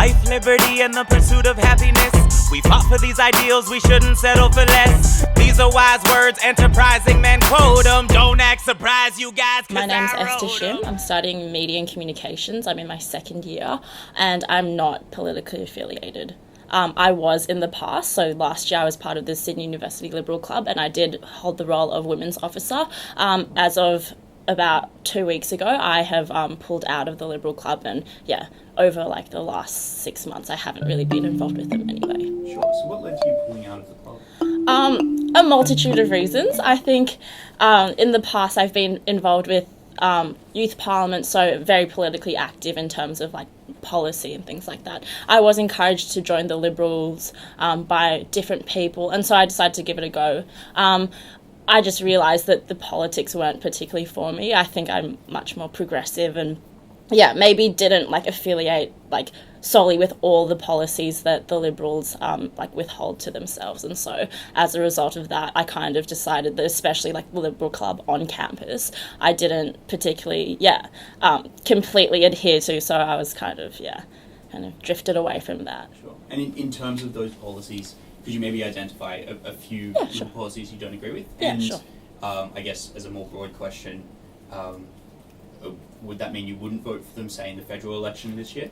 Life, liberty, and the pursuit of happiness. We fought for these ideals, we shouldn't settle for less. These are wise words, enterprising men quote them. Don't act surprised, you guys. My name's Esther Shim. I'm studying media and communications. I'm in my second year, and I'm not politically affiliated. I was in the past, so last year I was part of the Sydney University Liberal Club, and I did hold the role of women's officer. As of about 2 weeks ago, I have pulled out of the Liberal Club, and over like the last 6 months, I haven't really been involved with them anyway. Sure. So what led to you pulling out of the club? A multitude of reasons. I think in the past I've been involved with youth parliament, so very politically active in terms of like policy and things like that. I was encouraged to join the Liberals by different people, and so I decided to give it a go. I just realised that the politics weren't particularly for me. I think I'm much more progressive and maybe didn't like affiliate like solely with all the policies that the Liberals like withhold to themselves, and so as a result of that I kind of decided that especially like the Liberal Club on campus I didn't particularly completely adhere to, so I was kind of drifted away from that. Sure. And in terms of those policies, could you maybe identify a few policies you don't agree with? And sure. I guess as a more broad question, would that mean you wouldn't vote for them, say, in the federal election this year?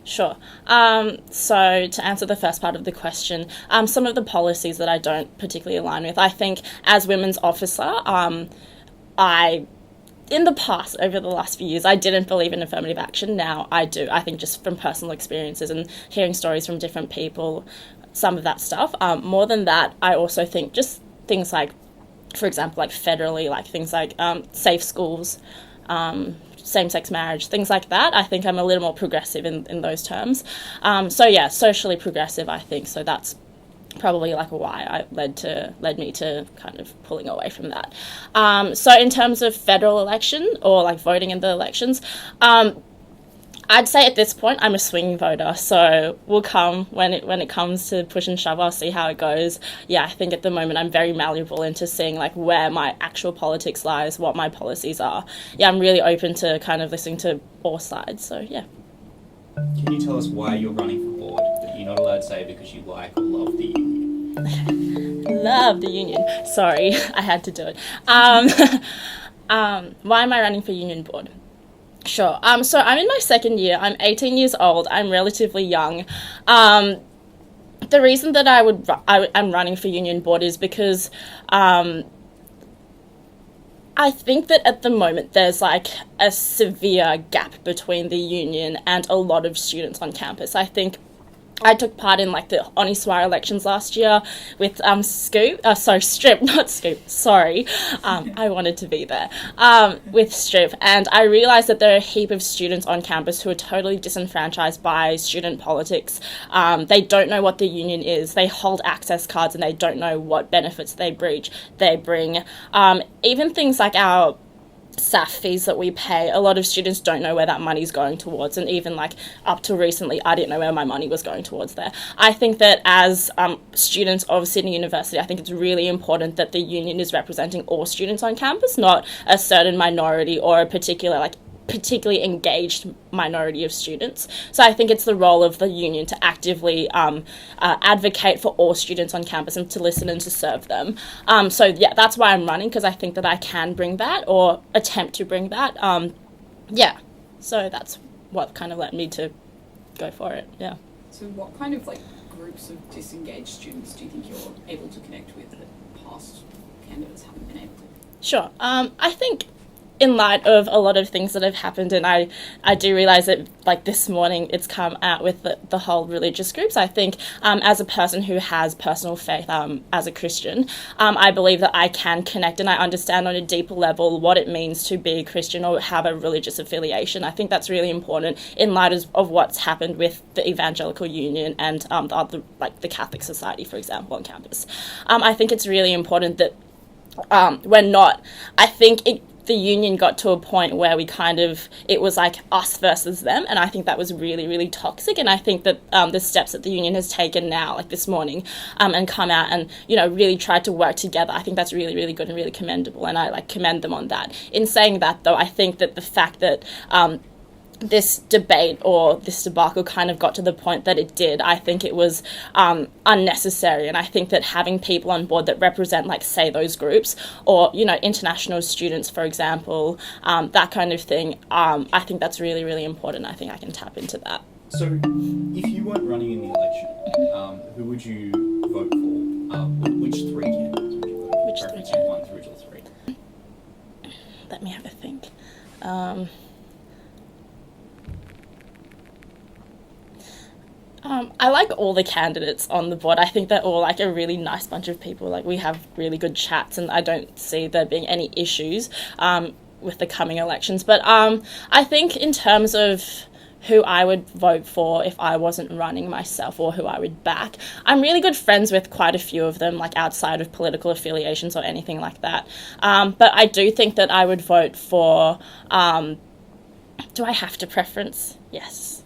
Sure. So to answer the first part of the question, some of the policies that I don't particularly align with, I think as women's officer, in the past, over the last few years, I didn't believe in affirmative action. Now I do. I think just from personal experiences and hearing stories from different people, some of that stuff. More than that, I also think just things like, for example, like federally, like things like safe schools, same-sex marriage, things like that. I think I'm a little more progressive in those terms. Socially progressive, I think. So that's probably like why led me to kind of pulling away from that. So in terms of federal election or like voting in the elections, I'd say at this point I'm a swing voter, so we'll come when it comes to push and shove. I'll see how it goes. I think at the moment I'm very malleable into seeing like where my actual politics lies, what my policies are. I'm really open to kind of listening to all sides. So Can you tell us why you're running for board? That you're not allowed to say because you like or love the union. Love the union. Sorry, I had to do it. Why am I running for union board? Sure. So I'm in my second year. I'm 18 years old. I'm relatively young. The reason that I'm running for union board is because I think that at the moment there's like a severe gap between the union and a lot of students on campus. I think I took part in like the Honi Soit elections last year with Strip, not Scoop, sorry. I wanted to be there, with Strip. And I realised that there are a heap of students on campus who are totally disenfranchised by student politics. They don't know what the union is. They hold access cards and they don't know what benefits they bring. Even things like our SAF fees that we pay, a lot of students don't know where that money's going towards, and even like up to recently I didn't know where my money was going towards there. I think that as students of Sydney University, I think it's really important that the union is representing all students on campus, not a certain minority or a particularly engaged minority of students. So I think it's the role of the union to actively advocate for all students on campus and to listen and to serve them. That's why I'm running, because I think that I can bring that or attempt to bring that. So that's what kind of led me to go for it. So what kind of like groups of disengaged students do you think you're able to connect with that past candidates haven't been able to? Sure. I think in light of a lot of things that have happened, and I do realise that like this morning it's come out with the whole religious groups, I think as a person who has personal faith as a Christian, I believe that I can connect and I understand on a deeper level what it means to be a Christian or have a religious affiliation. I think that's really important in light of what's happened with the Evangelical Union and the Catholic Society, for example, on campus. I think it's really important that the union got to a point where it was like us versus them, and I think that was really, really toxic. And I think that the steps that the union has taken now, like this morning, and come out and, really tried to work together, I think that's really, really good and really commendable, and I commend them on that. In saying that, though, I think that the fact that this debate or this debacle kind of got to the point that it did, I think it was unnecessary. And I think that having people on board that represent, like, say, those groups, or, you know, international students, for example, that kind of thing, I think that's really, really important. I think I can tap into that. So, if you weren't running in the election, who would you vote for? Which three candidates would you vote for? Which three Preferencing 1 through to 3. Let me have a think. I like all the candidates on the board. I think they're all, like, a really nice bunch of people. Like, we have really good chats, and I don't see there being any issues with the coming elections. But I think in terms of who I would vote for if I wasn't running myself, or who I would back, I'm really good friends with quite a few of them, like, outside of political affiliations or anything like that. But I do think that I would vote for... do I have to preference? Yes.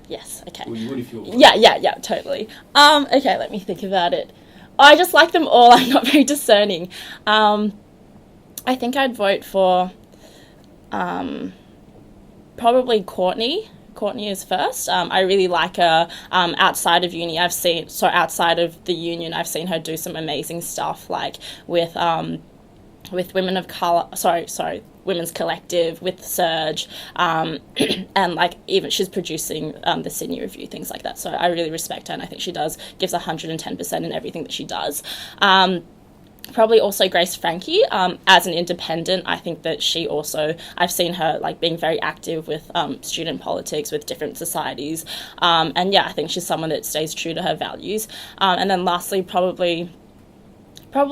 Yes, okay. Well, you would if you were... Yeah, totally. Okay, let me think about it. I just like them all. I'm not very discerning. I think I'd vote for probably Courtney. Courtney is first. I really like her. Outside of uni, outside of the union, I've seen her do some amazing stuff, like with Women of Colour, Women's Collective, with Surge, and, like, even she's producing the Sydney Review, things like that. So I really respect her, and I think she gives 110% in everything that she does. Probably also Grace Frankie, as an independent. I think that I've seen her, like, being very active with student politics, with different societies, and yeah, I think she's someone that stays true to her values. And then lastly, probably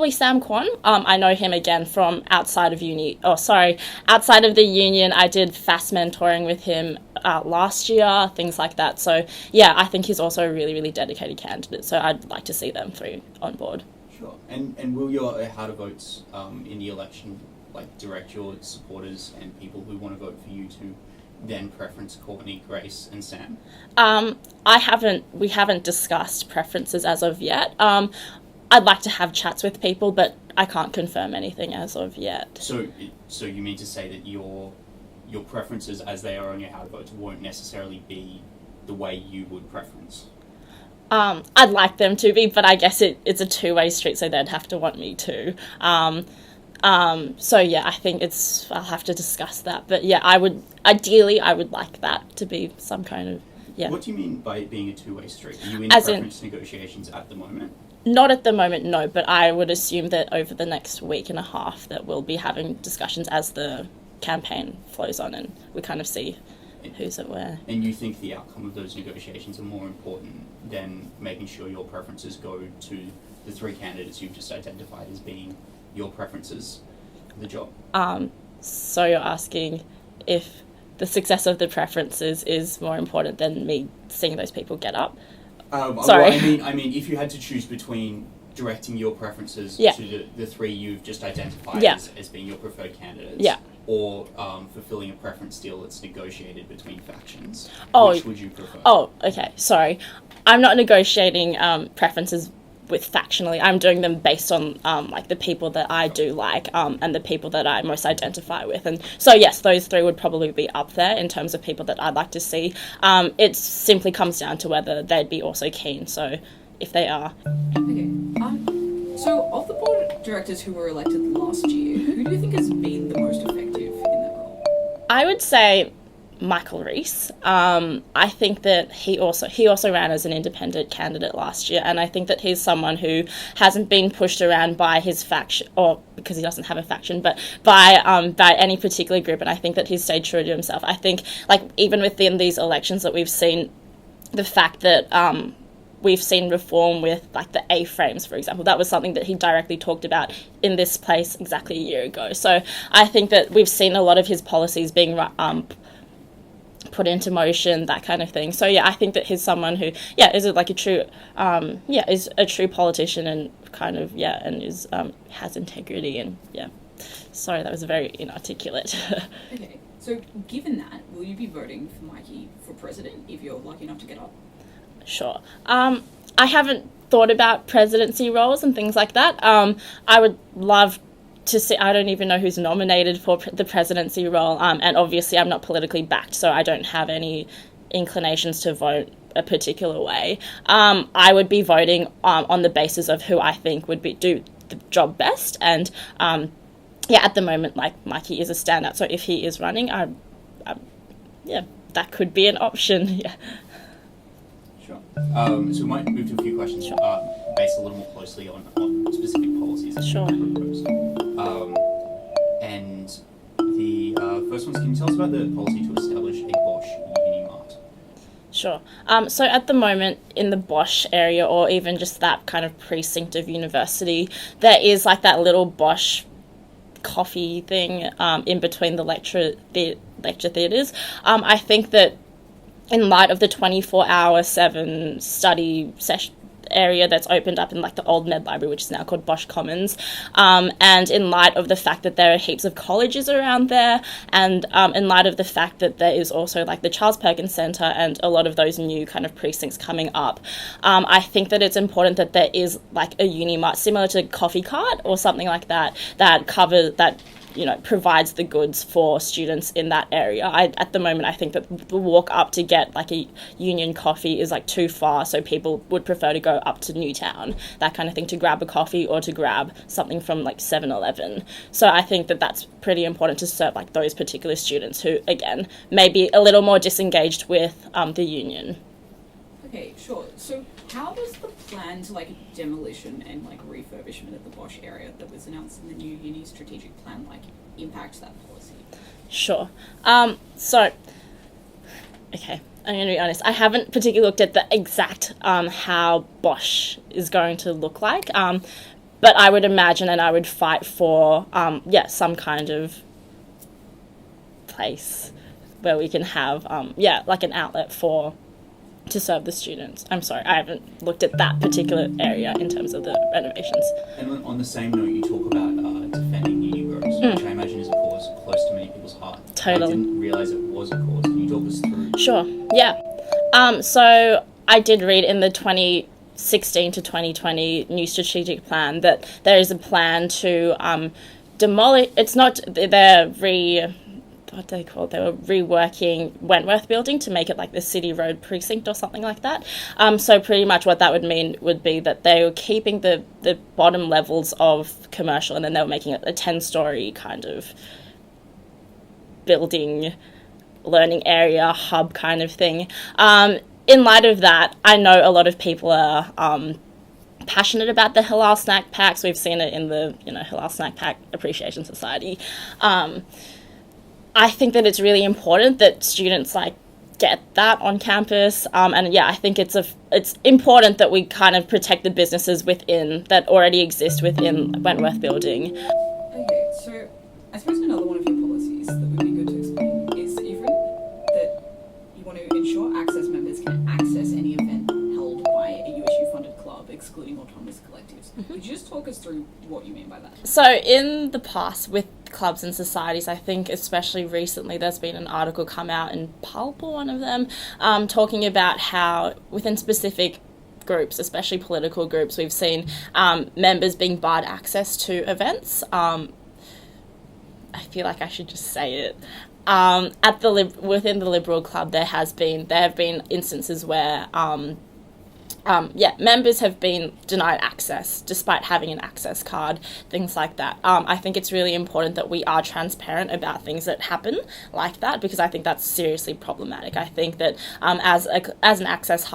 Sam Kwon. I know him again from outside of the union. I did FAST mentoring with him last year, things like that. So yeah, I think he's also a really, really dedicated candidate. So I'd like to see them three on board. Sure. And will your how to votes in the election, like, direct your supporters and people who want to vote for you to then preference Courtney, Grace, and Sam? We haven't discussed preferences as of yet. I'd like to have chats with people, but I can't confirm anything as of yet. So you mean to say that your preferences as they are on your how to votes won't necessarily be the way you would preference? I'd like them to be, but I guess it's a two-way street, so they'd have to want me to. So yeah, I think I'll have to discuss that. But yeah, I would like that to be some kind of, yeah. What do you mean by it being a two-way street? Are you in preference negotiations at the moment? Not at the moment, no, but I would assume that over the next week and a half that we'll be having discussions as the campaign flows on, and we kind of see who's at where. And you think the outcome of those negotiations are more important than making sure your preferences go to the three candidates you've just identified as being your preferences for the job? So you're asking if the success of the preferences is more important than me seeing those people get up? Sorry. Well, I mean, if you had to choose between directing your preferences to the three you've just identified as being your preferred candidates, or fulfilling a preference deal that's negotiated between factions, which would you prefer? Oh, okay. Sorry. I'm not negotiating preferences with factionally. I'm doing them based on like the people that I do like and the people that I most identify with. And so yes, those three would probably be up there in terms of people that I'd like to see. It simply comes down to whether they'd be also keen. So if they are. Okay. So of the board of directors who were elected last year, who do you think has been the most effective in that role? I would say Michael Rees. I think that he also ran as an independent candidate last year, and I think that he's someone who hasn't been pushed around by his faction, or because he doesn't have a faction, but by any particular group, and I think that he's stayed true to himself. I think, like, even within these elections that we've seen, the fact that we've seen reform with, like, the A-frames, for example. That was something that he directly talked about in this place exactly a year ago. So I think that we've seen a lot of his policies being put into motion, that kind of thing. So yeah, I think that he's someone who, is like a true, is a true politician and kind of, and is has integrity and, Sorry, that was very inarticulate. Okay, so given that, will you be voting for Mikey for president if you're lucky enough to get up? Sure. I haven't thought about presidency roles and things like that. I would love to see, I don't even know who's nominated for the presidency role, and obviously I'm not politically backed, so I don't have any inclinations to vote a particular way. I would be voting on the basis of who I think would do the job best, and at the moment, like, Mikey is a standout, so if he is running, that could be an option. Yeah. Sure. So we might move to a few questions based a little more closely on specific policies that Sure. you proposed. And the first one is, can you tell us about the policy to establish a Bosch Unimart? Sure. So at the moment in the Bosch area, or even just that kind of precinct of university, there is like that little Bosch coffee thing in between the lecture theatres. I think that in light of the 24/7 study session area that's opened up in like the old Med Library, which is now called Bosch Commons, and in light of the fact that there are heaps of colleges around there, and in light of the fact that there is also like the Charles Perkins Centre and a lot of those new kind of precincts coming up, I think that it's important that there is like a Unimart similar to Coffee Cart or something like that provides the goods for students in that area. At the moment, I think that the walk up to get like a Union coffee is like too far, so people would prefer to go up to Newtown, that kind of thing, to grab a coffee or to grab something from like 7-Eleven. So I think that that's pretty important to serve like those particular students who, again, may be a little more disengaged with the Union. Okay, sure. So how does the plan to like demolition and like refurbishment of the Bosch area that was announced in the new uni strategic plan like impact that policy? Sure. Okay, I'm going to be honest. I haven't particularly looked at the exact how Bosch is going to look like, but I would imagine and I would fight for some kind of place where we can have like an outlet to serve the students. I'm sorry, I haven't looked at that particular area in terms of the renovations. And on the same note, you talk about defending UniBros, which I imagine is a cause close to many people's heart. Totally. I didn't realise it was a cause. Can you talk us through? Sure, yeah. So I did read in the 2016 to 2020 new strategic plan that there is a plan to demolish, it's not, what they call, they were reworking Wentworth building to make it like the City Road precinct or something like that. So pretty much what that would mean would be that they were keeping the bottom levels of commercial, and then they were making it a 10-story kind of building, learning area, hub kind of thing. In light of that, I know a lot of people are passionate about the Halal Snack Packs. We've seen it in the Halal Snack Pack Appreciation Society. I think that it's really important that students like get that on campus, and I think it's important that we kind of protect the businesses that already exist within Wentworth building. Okay, so I suppose another one of your policies that would be good to explain is that you've written that you want to ensure Access members can access any event held by a USU-funded club, excluding autonomous collectives. Mm-hmm. Could you just talk us through what you mean by that? So in the past, with clubs and societies, I think especially recently there's been an article come out in Pulp, or one of them, talking about how within specific groups, especially political groups, we've seen members being barred access to events. I feel like I should just say it. Within the Liberal Club, there have been instances where members have been denied access despite having an access card, things like that. I think it's really important that we are transparent about things that happen like that, because I think that's seriously problematic. I think that as an access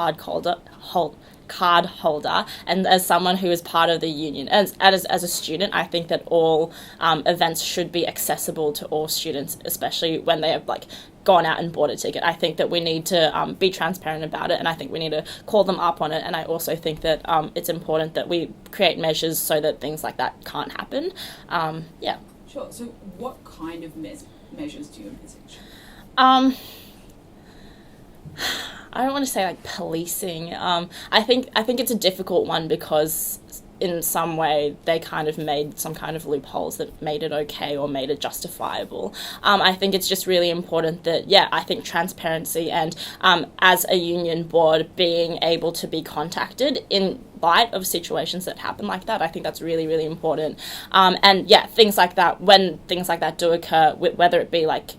card holder and as someone who is part of the union, as a student, I think that all events should be accessible to all students, especially when they have like gone out and bought a ticket. I think that we need to be transparent about it, and I think we need to call them up on it, and I also think that it's important that we create measures so that things like that can't happen. Sure, so what kind of measures do you envisage? I don't want to say like policing. I think it's a difficult one because in some way they kind of made some kind of loopholes that made it okay or made it justifiable. I think it's just really important that, I think transparency and as a union board being able to be contacted in light of situations that happen like that. I think that's really, really important. And yeah, things like that, when things like that do occur, whether it be like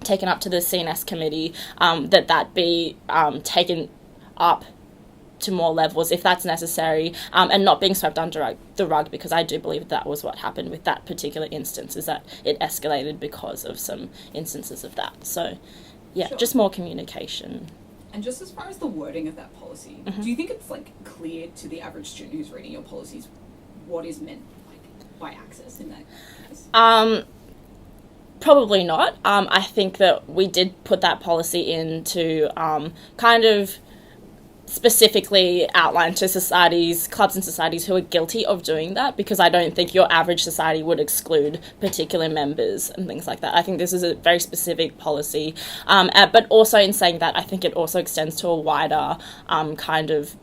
taken up to the CNS committee, that be taken up to more levels if that's necessary, and not being swept under the rug, because I do believe that was what happened with that particular instance, is that it escalated because of some instances of that. So yeah, sure. Just more communication. And just as far as the wording of that policy, do you think it's like clear to the average student who's reading your policies what is meant like by access in that case? Probably not. I think that we did put that policy in to kind of specifically outlined to societies, clubs and societies who are guilty of doing that, because I don't think your average society would exclude particular members and things like that. I think this is a very specific policy, but also in saying that, I think it also extends to a wider kind of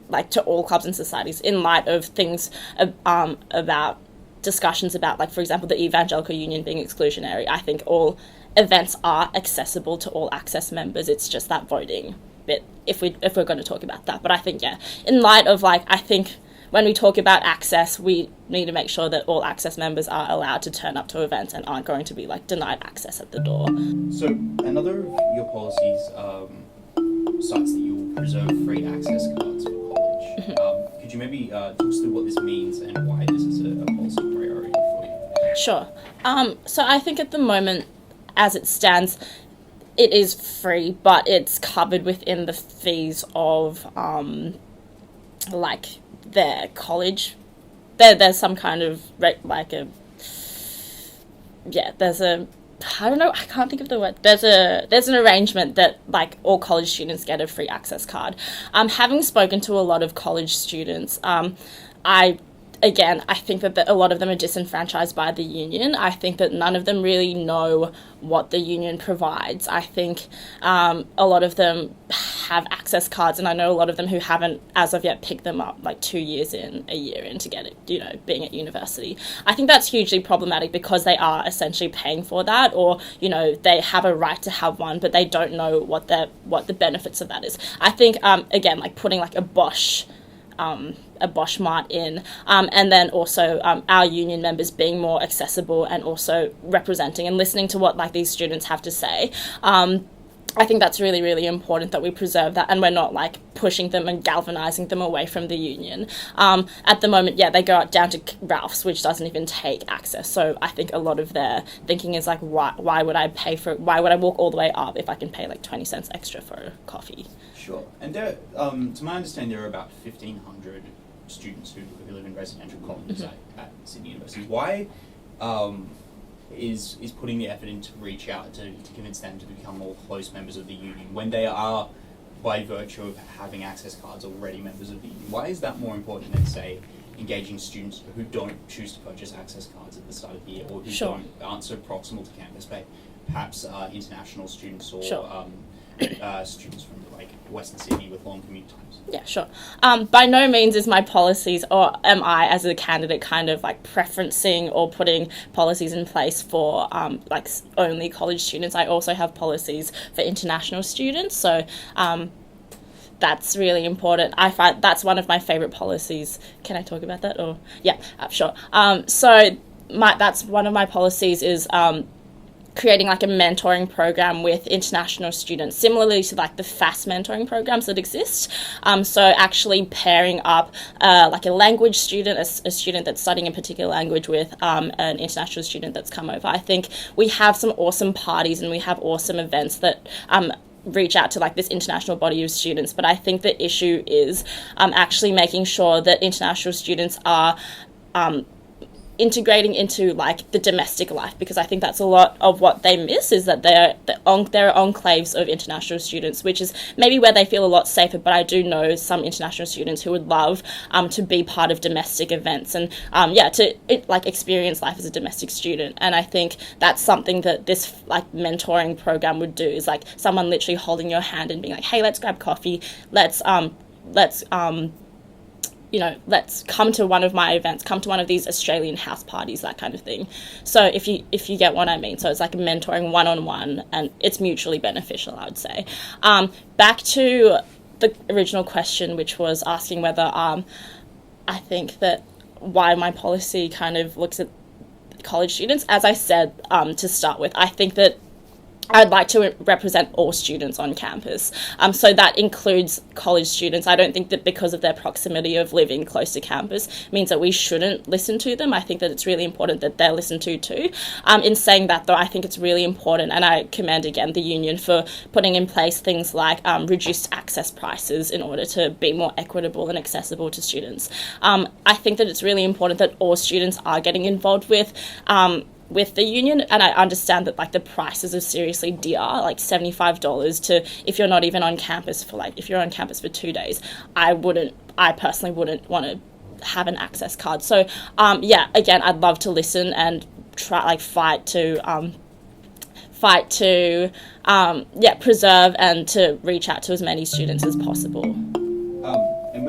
like to all clubs and societies, in light of things about discussions about, like, for example, the Evangelical Union being exclusionary. I think all events are accessible to all access members. It's just that voting bit, if we're going to talk about that. But I think, yeah, in light of, like, I think when we talk about access, we need to make sure that all access members are allowed to turn up to events and aren't going to be, like, denied access at the door. So another of your policies cites that you will preserve free access cards for college. Could you maybe talk us through what this means and why this is a policy priority for you? Sure. So I think at the moment, as it stands, it is free, but it's covered within the fees of, like, their college. There's some kind of, like, there's a, I don't know, I can't think of the word. There's an arrangement that, like, all college students get a free access card. Having spoken to a lot of college students, I think that a lot of them are disenfranchised by the union. I think that none of them really know what the union provides. I think a lot of them have access cards, and I know a lot of them who haven't, as of yet, picked them up, like, 2 years in, a year in to get it, you know, being at university. I think that's hugely problematic, because they are essentially paying for that, or, you know, they have a right to have one, but they don't know what the benefits of that is. I think, again, like, putting, like, a Bosch Unimart in, and then also our union members being more accessible and also representing and listening to what, like, these students have to say. I think that's really, really important that we preserve that, and we're not, like, pushing them and galvanizing them away from the union. At the moment, yeah, they go down to Ralph's, which doesn't even take access. So I think a lot of their thinking is, like, why would I walk all the way up if I can pay, like, 20 cents extra for a coffee? Sure. And there, to my understanding, there are about 1,500 students who live in residential colonies at Sydney University. Why is putting the effort in to reach out to convince them to become more close members of the union when they are, by virtue of having access cards, already members of the union? Why is that more important than, say, engaging students who don't choose to purchase access cards at the start of the year, or who aren't so proximal to campus, but perhaps international students or students from, like, Western Sydney with long commute times? Yeah, sure. By no means is my policies, or am I as a candidate, kind of, like, preferencing or putting policies in place for like, only college students. I also have policies for international students, so that's really important. I find that's one of my favourite policies. Can I talk about that? Or yeah, sure. So that's one of my policies is creating, like, a mentoring program with international students, similarly to, like, the FAST mentoring programs that exist. So actually pairing up like a language student, a student that's studying a particular language, with an international student that's come over. I think we have some awesome parties and we have awesome events that reach out to, like, this international body of students, but I think the issue is actually making sure that international students are integrating into, like, the domestic life, because I think that's a lot of what they miss, is that there are enclaves of international students, which is maybe where they feel a lot safer. But I do know some international students who would love to be part of domestic events and like experience life as a domestic student. And I think that's something that this, like, mentoring program would do, is, like, someone literally holding your hand and being like, hey, let's grab coffee, let's come to one of my events, come to one of these Australian house parties, that kind of thing. So if you get what I mean. So it's like a mentoring one-on-one, and it's mutually beneficial, I would say. Back to the original question, which was asking whether I think that why my policy kind of looks at college students. As I said to start with, I think that I'd like to represent all students on campus. So that includes college students. I don't think that because of their proximity of living close to campus means that we shouldn't listen to them. I think that it's really important that they're listened to too. In saying that, though, I think it's really important, and I commend again the union for putting in place things like reduced access prices in order to be more equitable and accessible to students. I think that it's really important that all students are getting involved with the union, and I understand that like the prices are seriously dear, like $75 to if you're not even on campus for like if you're on campus for 2 days. I personally wouldn't want to have an access card. So again, I'd love to listen and try fight to preserve and to reach out to as many students as possible. And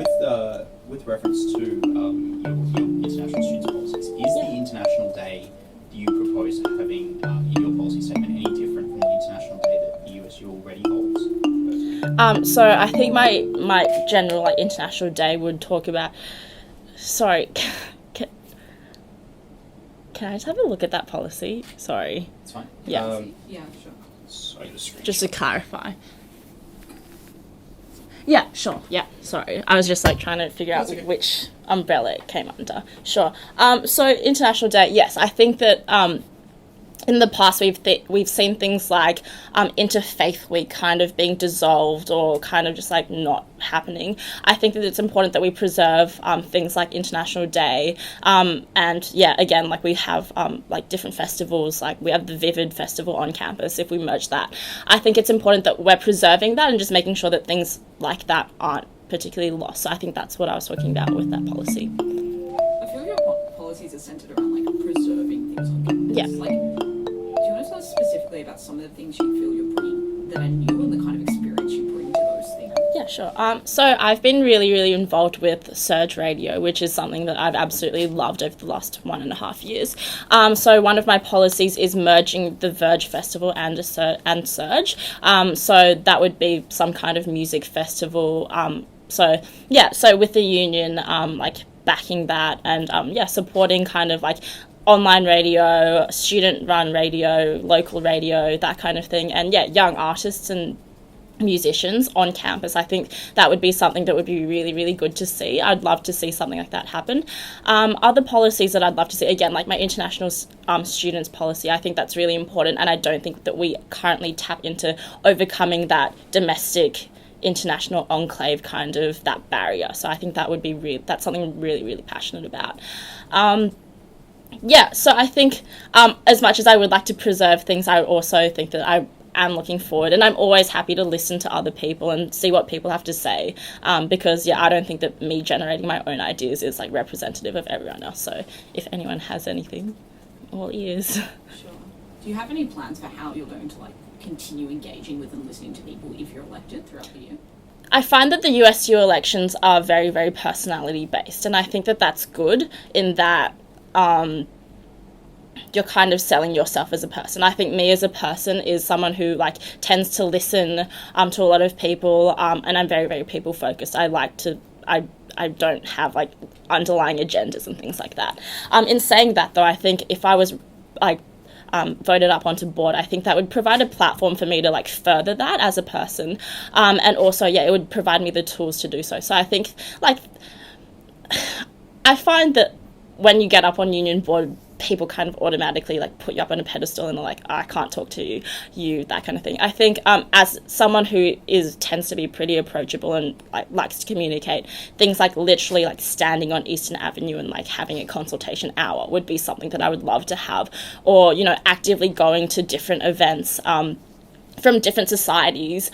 with reference to your international students policies, is the International Day you propose having in your policy statement any different from the International Day that the USU already holds? So I think my general International Day would talk about. Sorry, can I just have a look at that policy? Sorry. It's fine. Yeah. Yeah, sure. Sorry, just to clarify. Yeah, sure. Yeah, sorry. I was just trying to figure out which umbrella it came under. Sure. So International Day, yes, I think that in the past we've seen things like Interfaith Week kind of being dissolved or kind of just not happening. I think that it's important that we preserve things like International Day, and again, we have different festivals, we have the Vivid Festival on campus. If we merge that, I think it's important that we're preserving that and just making sure that things like that aren't particularly lost. So I think that's what I was talking about with that policy. I feel your policies are centered around preserving things on campus. Yeah. Do you want to talk specifically about some of the things you feel you're bringing that are new and the kind of experience you bring to those things? Yeah, sure. So I've been really, really involved with Surge Radio, which is something that I've absolutely loved over the last 1.5 years. So one of my policies is merging the Verge Festival and Surge. So that would be some kind of music festival. So with the union, backing that and supporting kind of online radio, student-run radio, local radio, that kind of thing, and young artists and musicians on campus. I think that would be something that would be really, really good to see. I'd love to see something like that happen. Other policies that I'd love to see, again, my international students policy, I think that's really important, and I don't think that we currently tap into overcoming that domestic international enclave kind of that barrier. So I think that would be that's something I'm really, really passionate about. So I think as much as I would like to preserve things, I also think that I am looking forward, and I'm always happy to listen to other people and see what people have to say, because I don't think that me generating my own ideas is representative of everyone else. So if anyone has anything, all ears. Sure. Do you have any plans for how you're going to continue engaging with and listening to people if you're elected throughout the year? I find that the USU elections are very, very personality based, and I think that that's good in that you're kind of selling yourself as a person. I think me as a person is someone who tends to listen to a lot of people, and I'm very, very people focused. I don't have underlying agendas and things like that. In saying that, though, I think if I was voted up onto board, I think that would provide a platform for me to further that as a person, and also it would provide me the tools to do so. So I think I find that when you get up on union board, people kind of automatically put you up on a pedestal and are I can't talk to you, that kind of thing. I think as someone who tends to be pretty approachable and likes to communicate, things literally standing on Eastern Avenue and having a consultation hour would be something that I would love to have, or actively going to different events from different societies,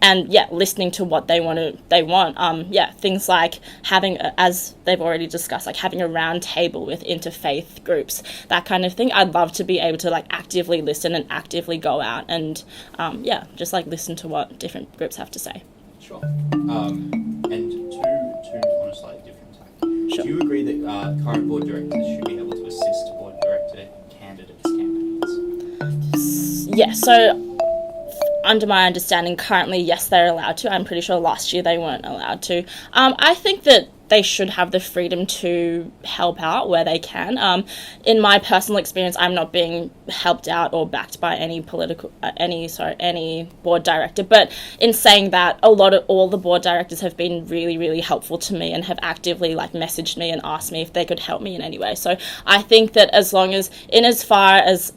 and listening to what they want. Things like having, as they've already discussed, having a round table with interfaith groups, that kind of thing. I'd love to be able to actively listen and actively go out and just listen to what different groups have to say. Sure. And to on a slightly different tack, Sure. do you agree that current board directors should be able to assist board director candidates' campaigns? Yeah. So under my understanding, currently, yes, they're allowed to. I'm pretty sure last year they weren't allowed to. I think that they should have the freedom to help out where they can. In my personal experience, I'm not being helped out or backed by any board director. But in saying that, all the board directors have been really, really helpful to me and have actively messaged me and asked me if they could help me in any way. So I think that as far as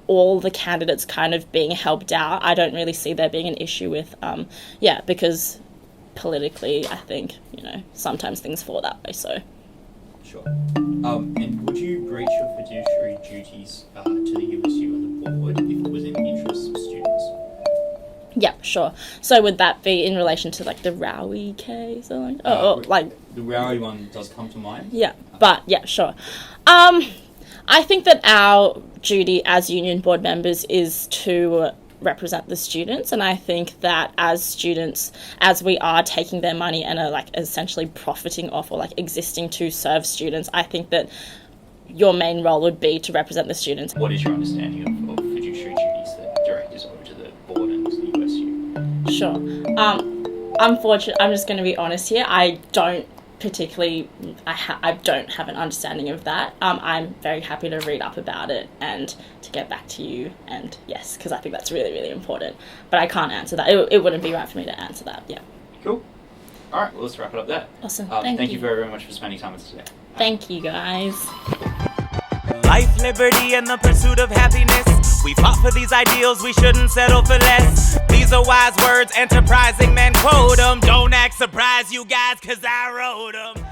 all the candidates kind of being helped out, I don't really see there being an issue with, because politically, I think, sometimes things fall that way, so. Sure. And would you breach your fiduciary duties to the USU and the board if it was in the interests of students? Yeah, sure. So would that be in relation to, the Rowie case? Or the Rowie one does come to mind. Yeah, but, yeah, sure. I think that our duty as union board members is to represent the students, and I think that as students, as we are taking their money and are essentially profiting off or existing to serve students, I think that your main role would be to represent the students. What is your understanding of fiduciary duties that directors owe to the board and to the USU? Sure. Unfortunately, I'm just going to be honest here, I don't particularly, I don't have an understanding of that. I'm very happy to read up about it and to get back to you, and yes, because I think that's really, really important. But I can't answer that. It wouldn't be right for me to answer that, yeah. Cool. All right, well, let's wrap it up there. Awesome, thank you very, very much for spending time with us today. Thank you, guys. Life, liberty, and the pursuit of happiness. We fought for these ideals, we shouldn't settle for less. These are wise words, enterprising men quote them. Don't act surprised, you guys, cause I wrote them.